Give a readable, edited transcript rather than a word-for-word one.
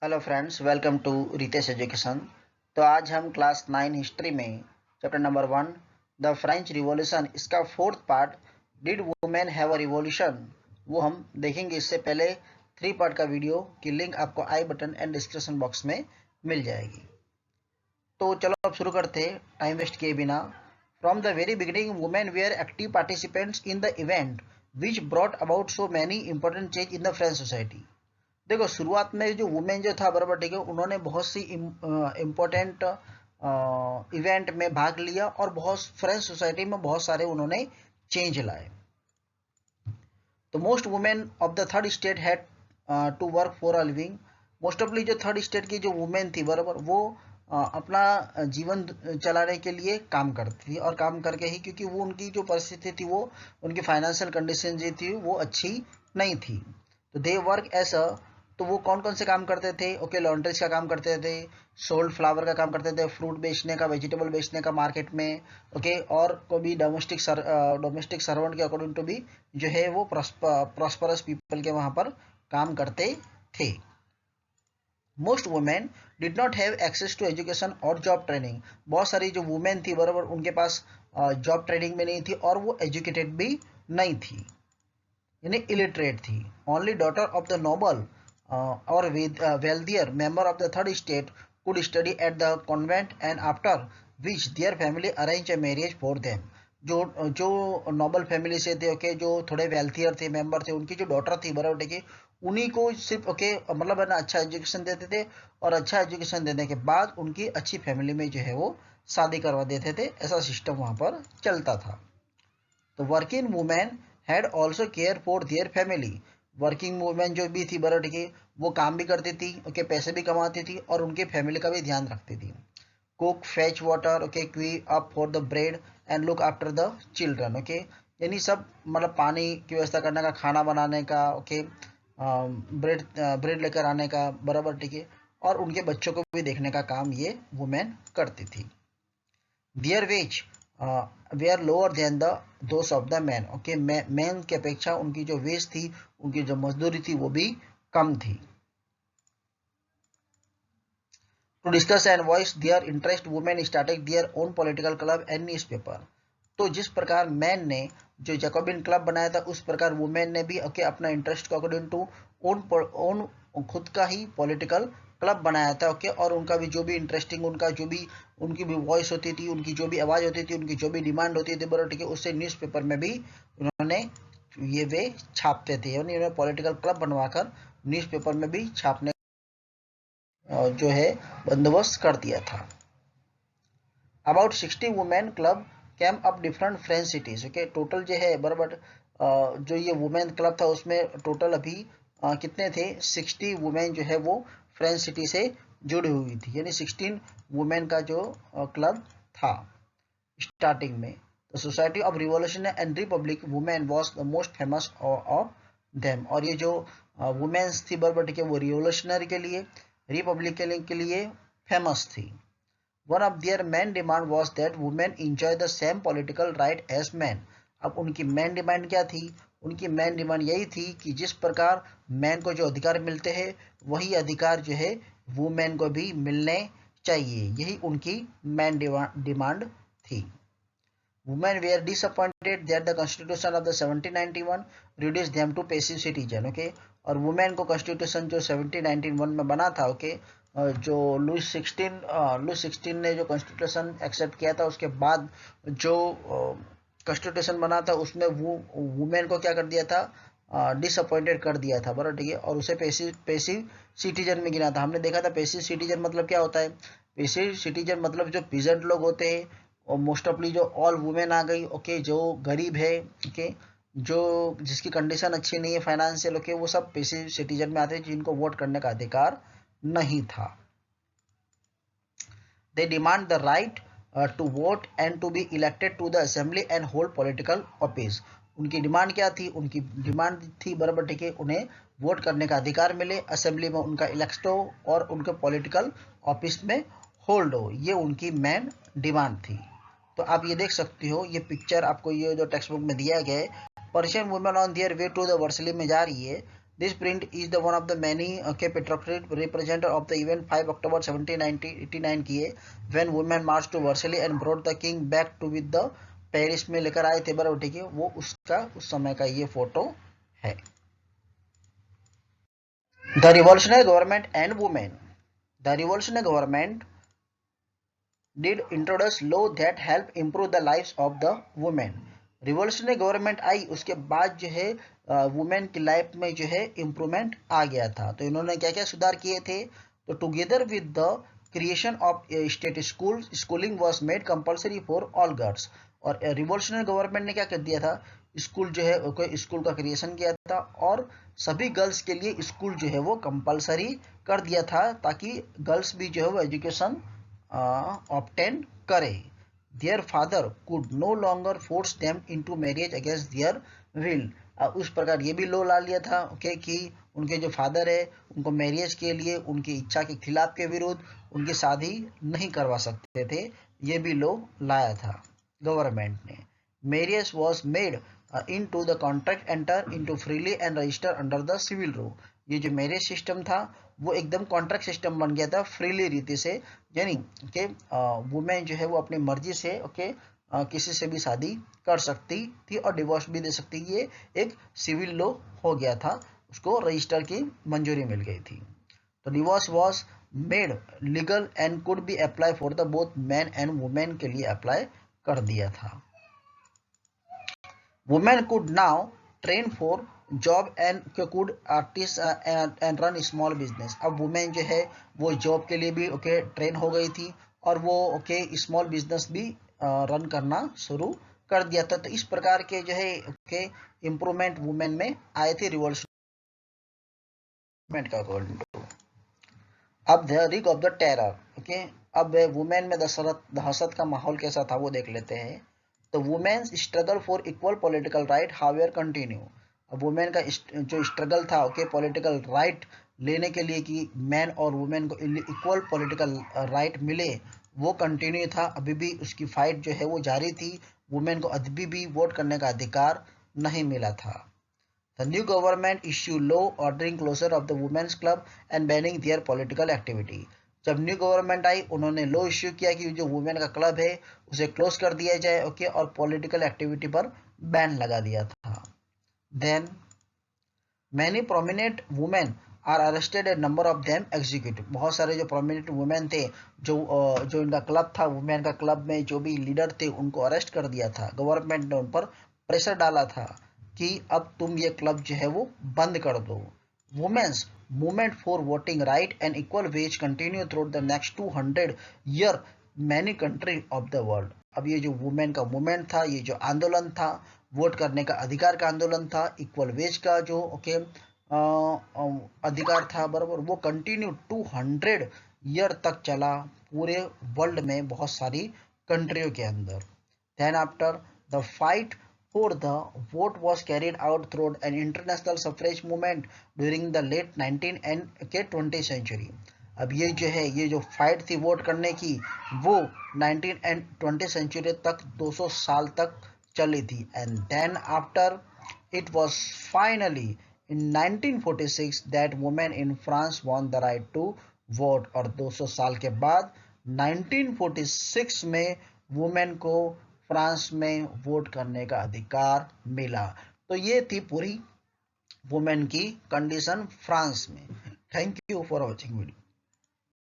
Hello friends, welcome to Ritesh education. तो आज हम क्लास 9 हिस्ट्री में chapter number 1 the French revolution इसका fourth part did women have a revolution वो हम देखेंगे। इससे पहले 3 पार्ट का वीडियो की लिंक आपको आई बटन एंड डिस्क्रिप्शन बॉक्स में मिल जाएगी। तो चलो अब शुरू करते हैं टाइम वेस्ट किए बिना। From the very beginning women were active participants in the event which brought about so many important change in the French society. देखो, शुरुआत में जो वुमेन जो था बराबर, ठीक है, उन्होंने बहुत सी इम्पोर्टेंट इवेंट में भाग लिया और बहुत फ्रेंच सोसाइटी में बहुत सारे उन्होंने चेंज लाए। तो most women of the third state had to work for a living. Most ऑफली जो थर्ड स्टेट की जो वुमेन थी बराबर, वो अपना जीवन चलाने के लिए काम करती थी और काम करके ही, क्योंकि वो उनकी जो परिस्थिति थी, वो उनकी फाइनेंशियल कंडीशन जो थी वो अच्छी नहीं थी। तो दे वर्क एज अ, तो वो कौन कौन से काम करते थे? ओके, लॉन्ड्रीज का काम करते थे, सोल्ड फ्लावर का काम करते थे, फ्रूट बेचने का, वेजिटेबल बेचने का मार्केट में। ओके, और को भी डोमेस्टिक सर्वेंट के अकॉर्डिंग टू भी जो है वो प्रॉस्परस पीपल के वहां पर काम करते थे। Most women did not have access to education और जॉब ट्रेनिंग। बहुत सारी जो वुमेन थी बराबर, उनके पास जॉब ट्रेनिंग में नहीं थी और वो एजुकेटेड भी नहीं थी, यानी इलिटरेट थी। Only daughter of the noble और wealthier member of the third state could study at the convent and after which their family arrange a marriage for them. जो जो नोबल फैमिली से थे, ओके, जो थोड़े वेल्थियर थे, member थे, उनकी जो डॉटर थी बराबर, ठीक है, उन्हीं को सिर्फ, ओके, मतलब है ना, अच्छा एजुकेशन देते थे और अच्छा एजुकेशन देने के बाद उनकी अच्छी फैमिली में जो है वो शादी करवा देते थे। ऐसा सिस्टम वहां पर चलता था। तो working women had also care for their family. Working women जो भी थी बराबर, ठीक है, वो काम भी करती थी, ओके, पैसे भी कमाती थी और उनके फैमिली का भी ध्यान रखती थी। कुक, फेच वाटर, ओके, क्वी up for the bread and look after the children. Okay, यानी सब, मतलब पानी की व्यवस्था करने का, खाना बनाने का, ओके, ब्रेड ब्रेड लेकर आने का बराबर, ठीक है, और उनके बच्चों को भी देखने का काम ये वुमेन करती थी। Their wages were lower than the those of the man. Okay, man की अपेक्षा उनकी जो वेज थी, उनकी जो मजदूरी थी, वो भी कम थी। To discuss and voice their interest women started their own political club and newspaper. तो जिस प्रकार मैन ने जो जैकोबिन क्लब बनाया था, उस प्रकार वुमेन ने भी, ओके, अपना इंटरेस्ट को अकॉर्डिंग टू ओन ओन खुद का ही पॉलिटिकल क्लब बनाया था। ओके, और उनका भी जो भी इंटरेस्टिंग, उनका जो भी, उनकी भी वॉइस होती थी, उनकी जो भी आवाज़ होती थी, उनकी जो भी डिमांड होती थी बराबर, ठीक है, उससे न्यूज़पेपर में भी उन्होंने ये वे छापते थे, यानी उन्होंने पॉलिटिकल क्लब बनवाकर न्यूज़पेपर में भी छापने जो है बंदोबस्त कर दिया था। About 60 women club cam up different French cities. Okay, total जो है बराबर, जो ये वुमेन क्लब था उसमें टोटल अभी कितने थे? 60 वुमेन जो है वो फ्रेंच सिटी से जुड़ी हुई थी, यानी 16 वुमेन का जो क्लब था स्टार्टिंग में। The society of revolution and Republic women was the most famous of them. और ये जो वुमेन्स थी बराबर, ठीक है, वो रिवॉल्यूशनरी के लिए, रिपब्लिक के लिए फेमस थी। One of their main demand was that women enjoy the same political right as men. अब उनकी मेन डिमांड क्या थी? उनकी मेन डिमांड यही थी कि जिस प्रकार मैन को जो अधिकार मिलते हैं, वही अधिकार जो है वुमेन को भी मिलने चाहिए। यही उनकी मेन डिमांड थी। Women were disappointed that the Constitution of the 1791 reduced them to passive citizen. Okay, और वुमेन को कॉन्स्टिट्यूशन जो 1791 में बना था, ओके, जो लुई 16 ने जो कॉन्स्टिट्यूशन एक्सेप्ट किया था, उसके बाद जो कॉन्स्टिट्यूशन बना था, उसमें वो वुमेन को क्या कर दिया था? डिसअपॉइंटेड कर दिया था बराबर, ठीक है, और उसे पेसिव सिटीजन में गिना था। हमने देखा था पेसिव सिटीजन मतलब क्या होता है। पेसिव सिटीजन मतलब जो पीजेंट लोग होते हैं, और मोस्ट ऑफली जो ऑल वुमेन आ गई, ओके, जो गरीब है, ओके, जो जिसकी कंडीशन अच्छी नहीं है फाइनेंशियल, ओके, वो सब पैसिव सिटीजन में आते हैं, जिनको वोट करने का अधिकार नहीं था। They demand the right to vote and to be elected to the assembly and hold political office. उनकी डिमांड क्या थी? उनकी डिमांड थी बराबर, ठीक है, उन्हें वोट करने का अधिकार मिले, असेंबली में उनका इलेक्ट हो और उनके पॉलिटिकल ऑफिस में होल्ड हो। ये उनकी मेन डिमांड थी। तो आप ये देख सकते हो, ये पिक्चर आपको ये जो टेक्स्ट बुक में दिया गया है, Persian women on their way to the Versailles में जा रही है। This print is the one of the many patriotic representative of the event 5 October 1789 की है, when women marched to Versailles and brought the king back to with the Paris में लेकर आए थे बराबर, ठीक है, वो उसका उस समय का ये फोटो है। The revolutionary government and women. The revolutionary government did introduce law that help improve the lives of the women. Revolutionary government आई उसके बाद जो है वुमेन की लाइफ में जो है इम्प्रूवमेंट आ गया था। तो इन्होंने क्या क्या सुधार किए थे? तो together with the creation of state school, schooling was made compulsory for all girls. और रिवॉल्यूशनरी गवर्नमेंट ने क्या कर दिया था? स्कूल जो है स्कूल का क्रिएशन किया था और सभी गर्ल्स के लिए स्कूल जो है वो कंपलसरी कर दिया था, ताकि गर्ल्स भी जो है वो एजुकेशन ऑब्टेन करे। Their father could no longer force them into marriage against their will. उस प्रकार ये भी लो ला लिया था कि उनके जो फादर है उनको मैरिज के लिए उनकी इच्छा के खिलाफ के विरुद्ध उनकी शादी नहीं करवा सकते थे, ये भी लो लाया था गवर्नमेंट ने। Marriage was made in to the contract enter in to freely and register under the civil law. ये जो मैरिज सिस्टम था वो एकदम कॉन्ट्रैक्ट सिस्टम बन गया था, फ्रीली रीति से, यानी कि वुमेन जो है वो अपनी मर्जी से किसी से भी शादी कर सकती थी और डिवोर्स भी दे सकती। ये एक सिविल लॉ हो गया था, उसको रजिस्टर की मंजूरी मिल गई थी। तो divorce was made legal and could be apply for the both man and women के लिए अप्लाई कर दिया था। Women could now train for job and could artist and run small business. अब वुमेन जो है वो जॉब के लिए भी ट्रेन हो गई थी और वो स्मॉल बिजनेस भी रन करना शुरू कर दिया था। तो इस प्रकार के जो है इम्प्रूवमेंट वुमेन में आए थे रिवॉल्यूशन का अकॉर्डिंग टू। अब the rig of the terror, अब वुमेन में दहशत का माहौल कैसा था वो देख लेते हैं। तो women's struggle for equal political right however continue. अब वुमेन का जो स्ट्रगल था पॉलिटिकल राइट लेने के लिए कि मैन और वुमेन को इक्वल पॉलिटिकल राइट मिले, वो कंटिन्यू था, अभी भी उसकी फाइट जो है वो जारी थी। वुमेन को अभी भी वोट करने का अधिकार नहीं मिला था। The new government issued law ordering closure of the women's club and banning their political activity. जब न्यू गवर्नमेंट आई उन्होंने लॉ इश्यू किया कि जो वुमेन का क्लब है उसे क्लोज कर दिया जाए, और पॉलिटिकल एक्टिविटी पर बैन लगा दिया था। Then many prominent women are arrested, a number of them executive. बहुत सारे जो प्रोमिनेंट वुमेन थे, जो इनका क्लब था, वुमेन का क्लब में जो भी लीडर थे उनको अरेस्ट कर दिया था। गवर्नमेंट ने उन पर प्रेशर डाला था कि अब तुम ये क्लब जो है वो बंद कर दो। Women's movement for voting right and equal wage continue through the next 200 year many country of the world. अब ये जो वुमेन का मूवमेंट था, ये जो आंदोलन था, वोट करने का अधिकार का आंदोलन था, इक्वल वेज का जो अधिकार था बराबर, वो कंटिन्यू 200 ईयर तक चला पूरे वर्ल्ड में बहुत सारी कंट्रियों के अंदर। Then after the fight for the vote was carried out through an international suffrage movement during the late 19th and 20th century. अब ये जो है ये जो फाइट थी वोट करने की वो 19th and 20th century तक 200 साल तक चली थी। And then after it was finally in 1946 that women in France won the right to vote। और 200 साल के बाद 1946 में वुमेन को फ्रांस में वोट करने का अधिकार मिला। तो ये थी पूरी वुमेन की कंडीशन फ्रांस में। Thank you for watching video.